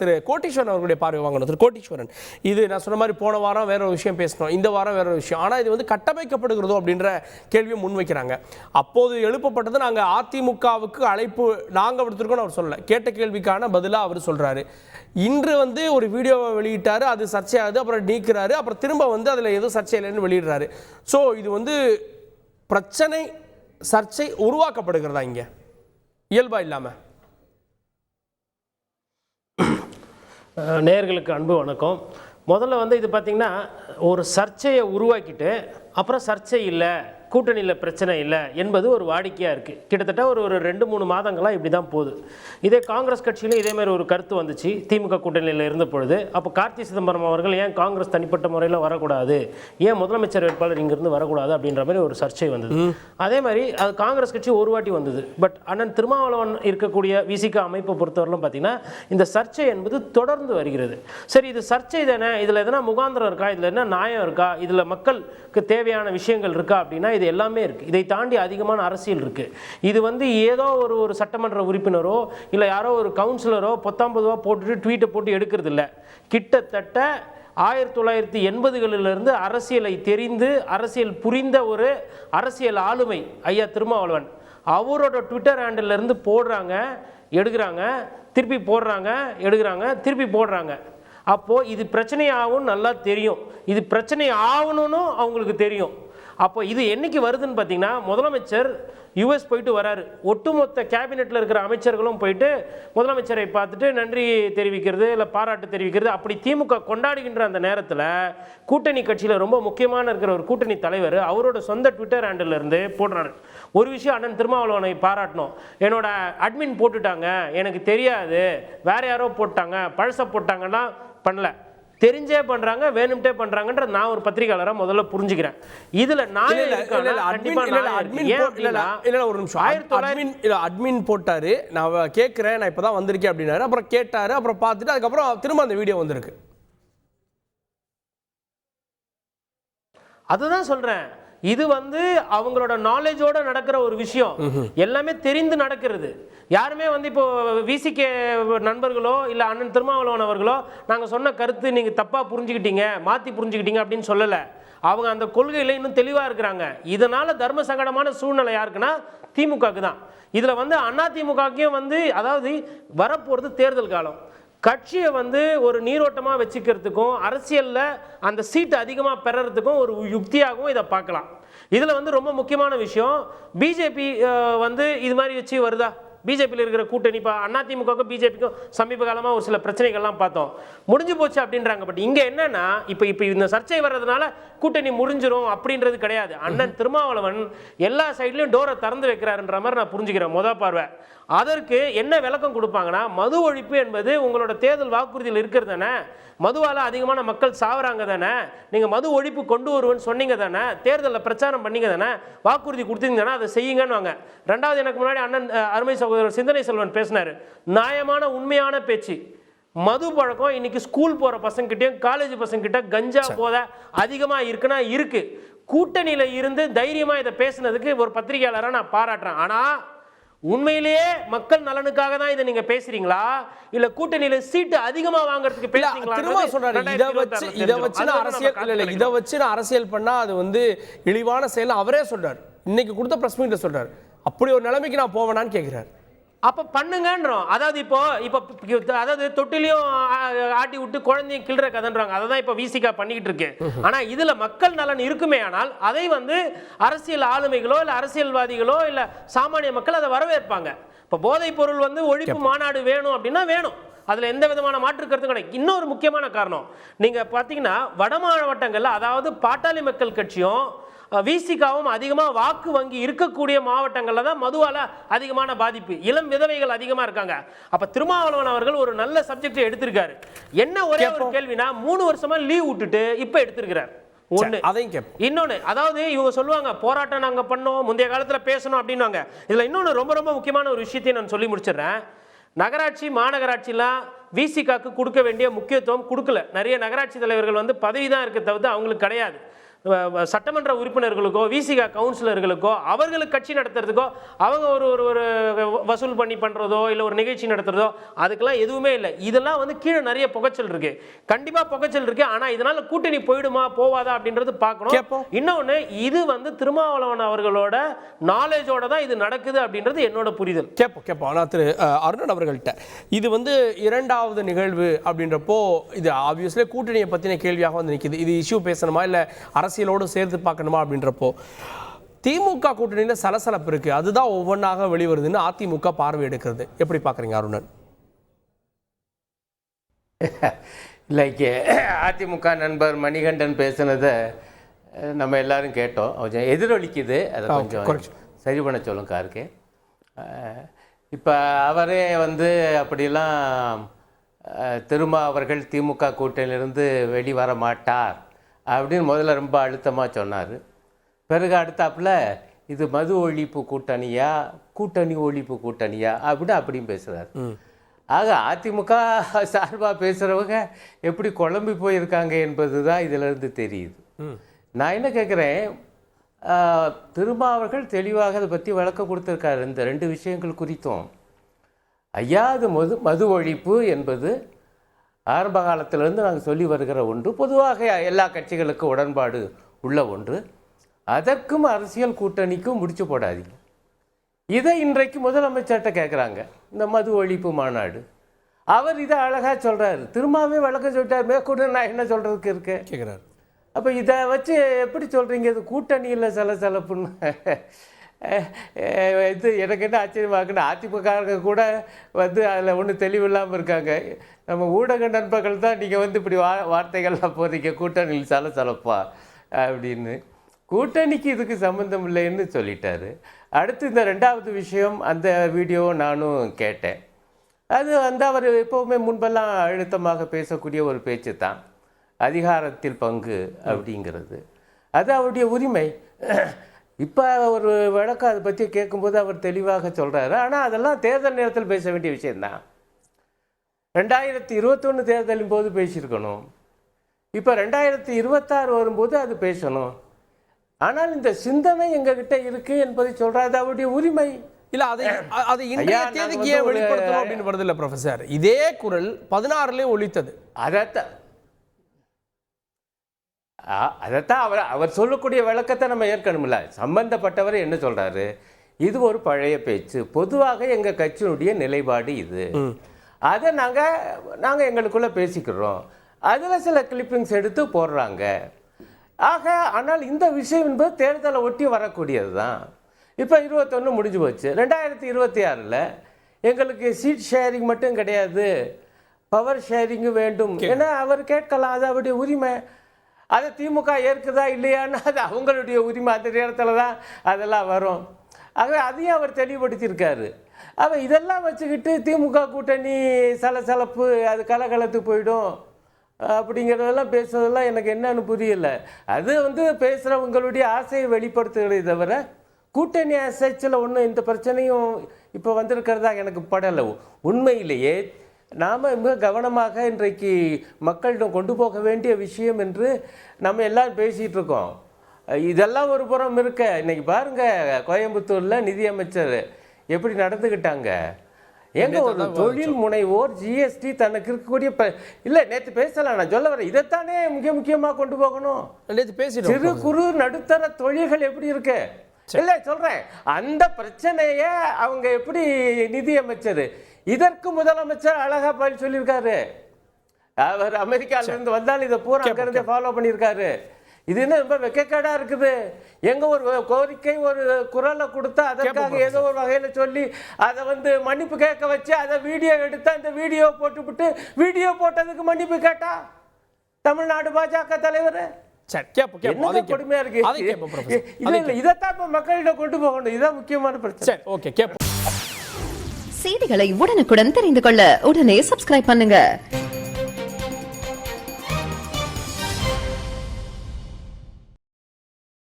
திரு கோட்டீஸ்வரன் அவர்களுடைய பார்வை வாங்கணும். திரு கோட்டீஸ்வரன், இது நான் சொன்ன மாதிரி போன வாரம் வேற ஒரு விஷயம் பேசணும், இந்த வாரம் வேற ஒரு விஷயம், ஆனால் இது வந்து கட்டமைக்கப்படுகிறதோ அப்படின்ற கேள்வியை முன்வைக்கிறாங்க. அப்போது எழுப்பப்பட்டது நாங்கள் அதிமுகவுக்கு அழைப்பு நாங்கள் விடுத்திருக்கோம்னு அவர் சொல்லலை, கேட்ட கேள்விக்கான பதிலாக அவர் சொல்கிறாரு. இன்று வந்து ஒரு வீடியோவை வெளியிட்டாரு, அது சர்ச்சையாகுது, அப்புறம் நீக்கிறாரு, அப்புறம் திரும்ப வந்து அதில் எதுவும் சர்ச்சை இல்லைன்னு வெளியிடுறாரு. ஸோ இது வந்து பிரச்சனை சர்ச்சை உருவாக்கப்படுகிறதா இங்கே இயல்பா இல்லாமல்? நேயர்களுக்கு அன்பு வணக்கம். முதல்ல வந்து இது பார்த்திங்கன்னா ஒரு சர்ச்சையை உருவாக்கிட்டு அப்புறம் சர்ச்சை இல்லை, கூட்டணியில் பிரச்சனை இல்லை என்பது ஒரு வாடிக்கையாக இருக்குது. கிட்டத்தட்ட ஒரு 2-3 மாதங்களாக இப்படி தான் போகுது. இதே காங்கிரஸ் கட்சியிலும் இதேமாதிரி ஒரு கருத்து வந்துச்சு திமுக கூட்டணியில் இருந்த பொழுது. அப்போ கார்த்தி சிதம்பரம் அவர்கள் ஏன் காங்கிரஸ் தனிப்பட்ட முறையில் வரக்கூடாது, ஏன் முதலமைச்சர் வேட்பாளர் இங்கிருந்து வரக்கூடாது அப்படின்ற மாதிரி ஒரு சர்ச்சை வந்தது. அதே மாதிரி அது காங்கிரஸ் கட்சி ஒரு வாட்டி வந்தது. பட் அண்ணன் திருமாவளவன் இருக்கக்கூடிய விசிக அமைப்பை பொறுத்தவரையிலும் பார்த்திங்கன்னா இந்த சர்ச்சை என்பது தொடர்ந்து வருகிறது. சரி, இது சர்ச்சை தானே, இதில் எதனா முகாந்திரம் இருக்கா, இதில் என்ன நியாயம் இருக்கா, இதில் மக்களுக்கு தேவையான விஷயங்கள் இருக்கா அப்படின்னா இது எல்லாமே இருக்குது. இதை தாண்டி அதிகமான அரசியல் இருக்குது. இது வந்து ஏதோ ஒரு சட்டமன்ற உறுப்பினரோ இல்லை யாரோ ஒரு கவுன்சிலரோ 19 ரூபா போட்டுட்டு ட்வீட்டை போட்டு எடுக்கிறது இல்லை. கிட்டத்தட்ட 1980களிலிருந்து அரசியலை தெரிந்து அரசியல் புரிந்த ஒரு அரசியல் ஆளுமை ஐயா திருமாவளவன் அவரோட ட்விட்டர் ஹேண்டிலிருந்து போடுறாங்க, எடுக்கிறாங்க, திருப்பி போடுறாங்க, எடுக்கிறாங்க, திருப்பி போடுறாங்க. அப்போது இது பிரச்சனை ஆகும்னு நல்லா தெரியும், இது பிரச்சனை ஆகணும்னு அவங்களுக்கு தெரியும். அப்போ இது என்னைக்கு வருதுன்னு பார்த்தீங்கன்னா, முதலமைச்சர் யுஎஸ் போயிட்டு வராரு, ஒட்டுமொத்த கேபினெட்டில் இருக்கிற அமைச்சர்களும் போயிட்டு முதலமைச்சரை பார்த்துட்டு நன்றி தெரிவிக்கிறது இல்லை பாராட்டு தெரிவிக்கிறது, அப்படி திமுக கொண்டாடுகின்ற அந்த நேரத்தில் கூட்டணி கட்சியில் ரொம்ப முக்கியமான இருக்கிற ஒரு கூட்டணி தலைவர் அவரோட சொந்த ட்விட்டர் ஹேண்டில் இருந்து போடுறாரு. ஒரு விஷயம் அண்ணன் திருமாவளவனை பாராட்டணும், என்னோட அட்மின் போட்டுட்டாங்க, எனக்கு தெரியாது, வேற யாரோ போட்டாங்க, பழச போட்டாங்கன்னா பண்ணல, தெரிஞ்சே பண்றாங்க, வேணும்ட்டே பண்றாங்கன்ற நான் ஒரு பத்திரிகையாளராக முதல்ல புரிஞ்சுக்கிறேன். இதுல நான் அட்மின் போட்டாரு, நான் கேட்கிறேன், நான் இப்பதான் வந்திருக்கேன் அப்படின்னாரு, அப்புறம் கேட்டாரு, அப்புறம் பார்த்துட்டு அதுக்கப்புறம் திரும்ப அந்த வீடியோ வந்திருக்கு. அதுதான் சொல்றேன், இது வந்து அவங்களோட நாலேஜோட நடக்கிற ஒரு விஷயம், எல்லாமே தெரிந்து நடக்கிறது. யாருமே வந்து இப்போ விசிகே நண்பர்களோ இல்லை அண்ணன் திருமாவளவன் அவர்களோ நாங்கள் சொன்ன கருத்து நீங்கள் தப்பாக புரிஞ்சுக்கிட்டீங்க, மாற்றி புரிஞ்சுக்கிட்டீங்க அப்படின்னு சொல்லலை. அவங்க அந்த கொள்கையில் இன்னும் தெளிவாக இருக்கிறாங்க. இதனால் தர்ம சங்கடமான சூழ்நிலை யாருக்குன்னா திமுகவுக்கு தான். இதில் வந்து அதிமுகவுக்கும் வந்து அதாவது வரப்போகிறது தேர்தல் காலம், கட்சியை வந்து ஒரு நீரோட்டமாக வச்சுக்கிறதுக்கும் அரசியலில் அந்த சீட்டு அதிகமாக பெறறதுக்கும் ஒரு யுக்தியாகவும் இதை பார்க்கலாம். இதில் வந்து ரொம்ப முக்கியமான விஷயம், பிஜேபி வந்து இது மாதிரி வச்சு வருதா, பிஜேபியில் இருக்கிற கூட்டணி இப்போ அதிமுகவுக்கும் பிஜேபிக்கும் சமீப காலமாக ஒரு சில பிரச்சனைகள்லாம் பார்த்தோம், முடிஞ்சு போச்சு அப்படின்றாங்க. பட் இங்கே என்னன்னா இப்போ இந்த சர்ச்சை வர்றதுனால கூட்டணி முடிஞ்சிரும் அப்படின்றது கிடையாது. அண்ணன் திருமாவளவன் எல்லா சைட்லையும் டோரை திறந்து வைக்கிறாருன்ற மாதிரி நான் புரிஞ்சுக்கிறேன் முதல் பார்வை. அதற்கு என்ன விளக்கம் கொடுப்பாங்கன்னா, மது ஒழிப்பு என்பது உங்களோட தேர்தல் வாக்குறுதியில் இருக்கிறது தானே, மதுவால் அதிகமான மக்கள் சாவறாங்க தானே, நீங்கள் மது ஒழிப்பு கொண்டு வருவேன்னு சொன்னீங்க தானே, தேர்தலில் பிரச்சாரம் பண்ணீங்க தானே, வாக்குறுதி கொடுத்தீங்க தானே, அதை செய்யுங்கன்னு வாங்க. ரெண்டாவது, எனக்கு முன்னாடி அண்ணன் அருமை சகோதரர் சிந்தனை செல்வன் பேசினார், நியாயமான உண்மையான பேச்சு. மது பழக்கம் இன்னைக்கு ஸ்கூல் போகிற பசங்கிட்டையும் காலேஜ் பசங்கிட்ட கஞ்சா போத அதிகமாக இருக்குன்னா இருக்கு. கூட்டணியில் இருந்து தைரியமாக இதை பேசுனதுக்கு ஒரு பத்திரிகையாளராக நான் பாராட்டுறேன். ஆனால் உண்மையிலேயே மக்கள் நலனுக்காக தான் இதை நீங்க பேசுறீங்களா, இல்ல கூட்டணியில சீட்டு அதிகமா வாங்குறதுக்கு பேசுறீங்களா? திரும்ப சொல்றாரு, இதை வச்சு அரசியல் பண்ணா அது வந்து இழிவான செயல் அவரே சொல்றாரு. இன்னைக்கு கொடுத்த பிரஸ் மீட்ல சொல்றாரு, அப்படி ஒரு நிலைமைக்கு நான் போவேனான்னு கேட்கிறாரு. அப்ப பண்ணுங்கன்றோம். அதாவது இப்போ அதாவது தொட்டிலையும் ஆட்டி விட்டு குழந்தையும் கிள்ற கதைன்றாங்க, அதை தான் இப்போ விசிகா பண்ணிக்கிட்டு இருக்கு. ஆனா இதுல மக்கள் நலன் இருக்குமே ஆனால் அதை வந்து அரசியல் ஆளுமைகளோ இல்ல அரசியல்வாதிகளோ இல்ல சாமானிய மக்கள் அதை வரவேற்பாங்க. இப்போ போதைப் பொருள் வந்து ஒழிப்பு மாநாடு வேணும் அப்படின்னா வேணும், அதுல எந்த விதமான மாற்று கருத்தும் கிடையாது. இன்னொரு முக்கியமான காரணம், நீங்க பாத்தீங்கன்னா வட மாவட்டங்கள்ல அதாவது பாட்டாளி மக்கள் கட்சியும் விசிகாவும் அதிகமாக வாக்கு வங்கி இருக்கக்கூடிய மாவட்டங்களில் தான் மதுவால அதிகமான பாதிப்பு, இளம் விதவைகள் அதிகமாக இருக்காங்க. அப்போ திருமாவளவன் அவர்கள் ஒரு நல்ல சப்ஜெக்ட் எடுத்திருக்காரு. என்ன ஒரே ஒரு கேள்வினா, 3 வருஷமா லீவ் விட்டுட்டு இப்போ எடுத்திருக்கிறார். ஒன்று இன்னொன்று, அதாவது இவங்க சொல்லுவாங்க போராட்டம் நாங்கள் பண்ணோம், முந்தைய காலத்தில் பேசணும் அப்படின்வாங்க. இதில் இன்னொன்று ரொம்ப ரொம்ப முக்கியமான ஒரு விஷயத்தையும் நான் சொல்லி முடிச்சிடுறேன். நகராட்சி மாநகராட்சிலாம் விசிகாக்கு கொடுக்க வேண்டிய முக்கியத்துவம் கொடுக்கல. நிறைய நகராட்சி தலைவர்கள் வந்து பதவி தான் இருக்க தவிர்த்து அவங்களுக்கு கிடையாது. சட்டமன்ற உறுப்பினர்களுக்கோ விசிக கவுன்சிலர்களுக்கோ அவர்களுக்கு கட்சி நடத்துறதுக்கோ அவங்க ஒரு ஒரு வசூல் பண்ணி பண்ணுறதோ இல்லை ஒரு நிகழ்ச்சி நடத்துறதோ அதுக்கெல்லாம் எதுவுமே இல்லை. இதெல்லாம் வந்து கீழே நிறைய புகைச்சல் இருக்கு, கண்டிப்பாக புகைச்சல் இருக்கு. ஆனால் இதனால கூட்டணி போயிடுமா போவாதா அப்படின்றது பார்க்கணும். இன்னொன்று, இது வந்து திருமாவளவன் அவர்களோட நாலேஜோட தான் இது நடக்குது அப்படின்றது என்னோட புரிதல். கேட்போம். ஆனால் திரு அருணன் அவர்கள்ட்ட இது வந்து இரண்டாவது நிகழ்வு அப்படின்றப்போ இது ஆப்வியஸ்லி கூட்டணியை பற்றின கேள்வியாக வந்து நிற்கிது. இது இஷ்யூ பேசணுமா இல்லை அரசியலோடு சேர்த்து பார்க்கணுமா அப்படின்றப்போ திமுக கூட்டணியில் சலசலப்பு இருக்கு, அதுதான் ஒவ்வொன்றாக வெளிவருதுன்னு அதிமுக பார்வை எடுக்கிறது. எப்படி பார்க்குறீங்க அருணன்? லைக் அதிமுக நண்பர் மணிகண்டன் பேசுனதை நம்ம எல்லாரும் கேட்டோம், கொஞ்சம் எதிரொலிக்குது. அதை கொஞ்சம் சரி பண்ண சொல்லும் காருக்கு. இப்போ அவரே வந்து அப்படிலாம் திருமா அவர்கள் திமுக கூட்டணியிலிருந்து வெளிவர மாட்டார் அப்படின்னு முதல்ல ரொம்ப அழுத்தமாக சொன்னார். பிறகு அடுத்தாப்புல இது மது ஒழிப்பு கூட்டணியா கூட்டணி ஒழிப்பு கூட்டணியா அப்படியும் பேசுகிறார். ஆக அதிமுக சார்பாக பேசுகிறவங்க எப்படி குழம்பி போயிருக்காங்க என்பது தான் இதிலிருந்து தெரியுது. நான் என்ன கேட்குறேன், திருமாவர்கள் தெளிவாக அதை பற்றி விளக்கம் கொடுத்துருக்காரு. இந்த ரெண்டு விஷயங்கள் குறித்தும் ஐயா, அது மது ஒழிப்பு என்பது ஆரம்ப காலத்திலிருந்து நாங்கள் சொல்லி வருகிற ஒன்று, பொதுவாக எல்லா கட்சிகளுக்கும் உடன்பாடு உள்ள ஒன்று. அதற்கும் அரசியல் கூட்டணிக்கும் முடிச்சு போடாதீங்க. இதை இன்றைக்கு முதலமைச்சர்கிட்ட கேட்குறாங்க, இந்த மது ஒழிப்பு மாநாடு. அவர் இதை அழகாக சொல்கிறாரு, திரும்பவே விளக்கம் சொல்லிட்டார். மேற்கொண்டு நான் என்ன சொல்கிறதுக்கு இருக்கேன் கேட்குறாரு. அப்போ இதை வச்சு எப்படி சொல்கிறீங்க இது கூட்டணியில் சலசலப்புன்னு? இது எனக்கு என்ன ஆச்சரியமாக்குன்னு, அதிமுக கூட வந்து அதில் ஒன்றும் தெளிவில்லாமல் இருக்காங்க. நம்ம ஊடக நண்பர்கள் தான் நீங்கள் வந்து இப்படி வார்த்தைகள்லாம் போகிறீங்க, கூட்டணியில் சலசலப்பா அப்படின்னு. கூட்டணிக்கு இதுக்கு சம்மந்தம் இல்லைன்னு சொல்லிட்டாரு. அடுத்து இந்த ரெண்டாவது விஷயம், அந்த வீடியோவை நானும் கேட்டேன். அது வந்து அவர் எப்போவுமே முன்பெல்லாம் அழுத்தமாக பேசக்கூடிய ஒரு பேச்சு தான், அதிகாரத்தில் பங்கு அப்படிங்கிறது. அது அவருடைய உரிமை. இப்போ ஒரு வழக்கம் அதை பற்றி கேட்கும்போது அவர் தெளிவாக சொல்கிறாரு. ஆனால் அதெல்லாம் தேர்தல் நேரத்தில் பேச வேண்டிய விஷயந்தான். 2021 தேர்தலின் போது பேசியிருக்கணும். இப்போ 2026 வரும்போது அது பேசணும். ஆனால் இந்த சிந்தனை எங்ககிட்ட இருக்கு என்பதை சொல்றாரு, அவருடைய உரிமை. இல்ல அதை இன்றைய தேதிக்கு ஏன் வெளிப்படுத்தணும் அப்படின்னு வருது இல்ல ப்ரொஃபசர்? இதே குரல் 16 ஒலித்தது. அதைத்தான் அவர் சொல்லக்கூடிய விளக்கத்தை நம்ம ஏற்கணும்ல. சம்பந்தப்பட்டவர் என்ன சொல்றாரு, இது ஒரு பழைய பேச்சு, பொதுவாக எங்க கட்சியினுடைய நிலைப்பாடு இது, அதை நாங்கள் எங்களுக்குள்ள பேசிக்கிறோம், அதில் சில கிளிப்பிங்ஸ் எடுத்து போடுறாங்க. ஆக ஆனால் இந்த விஷயம் என்பது தேர்தலை ஒட்டி வரக்கூடியது தான். இப்போ 21 முடிஞ்சு போச்சு. 2026 எங்களுக்கு சீட் ஷேரிங் மட்டும் கிடையாது, பவர் ஷேரிங்கு வேண்டும் என அவர் கேட்கலாம், அது அவருடைய உரிமை. அதை திமுக ஏற்குதா இல்லையான்னு அது அவங்களுடைய உரிமை. அந்த நேரத்தில் தான் அதெல்லாம் வரும். ஆகவே அதையும் அவர் தெளிவுபடுத்தியிருக்காரு. அவன் இதெல்லாம் வச்சுக்கிட்டு திமுக கூட்டணி சலசலப்பு, அது கலகலத்து போயிடும் அப்படிங்கிறதெல்லாம் பேசுறதெல்லாம் எனக்கு என்னன்னு புரியல. அது வந்து பேசுகிறவங்களுடைய ஆசையை வெளிப்படுத்துகிறதே தவிர கூட்டணி அசைச்சில் ஒன்றும் இந்த பிரச்சனையும் இப்போ வந்திருக்கிறதா எனக்கு படலை. உண்மையிலேயே நாம் மிக கவனமாக இன்றைக்கு மக்களிடம் கொண்டு போக வேண்டிய விஷயம் என்று நம்ம எல்லாம் பேசிகிட்டு இருக்கோம். இதெல்லாம் ஒரு புறம் இருக்க, இன்னைக்கு பாருங்க கோயம்புத்தூரில் நிதியமைச்சர் எப்படி நடந்துக்கிட்டாங்க. எங்க ஒரு தொழில் முனைவோர் ஜிஎஸ்டி தனக்கு இருக்கக்கூடிய இல்லை, நேற்று பேசலாம், நான் சொல்ல வரேன், இதைத்தானே முக்கியமாக கொண்டு போகணும். சிறு குறு நடுத்தர தொழில்கள் எப்படி இருக்கு இல்லை சொல்றேன், அந்த பிரச்சனையை அவங்க எப்படி நிதியமைச்சர், இதற்கு முதலமைச்சர் அழகா பதில் சொல்லியிருக்காரு. அவர் அமெரிக்காவிலிருந்து வந்தாலும் இதை பூரா அங்கிருந்தே ஃபாலோ பண்ணியிருக்காரு. இது என்ன ரொம்ப வெக்கக்கேடா இருக்குது. எங்க ஒரு கோரிக்கை ஒரு குரலை கொடுத்தா அதற்காக ஏதோ ஒரு வகையில் சொல்லி அதை வந்து மன்னிப்பு கேட்க வச்சு அதை வீடியோ எடுத்தா இந்த வீடியோ போட்டுவிட்டு வீடியோ போட்டதுக்கு மன்னிப்பு கேட்டா தமிழ்நாடு பாஜக தலைவர் கொடுமையா இருக்கு. இதைத்தான் இப்ப மக்களிடம் கொண்டு போகணும், இதுதான் முக்கியமான பிரச்சனை. செய்திகளை உடனுக்குடன் தெரிந்து கொள்ள உடனே சப்ஸ்கிரைப் பண்ணுங்க.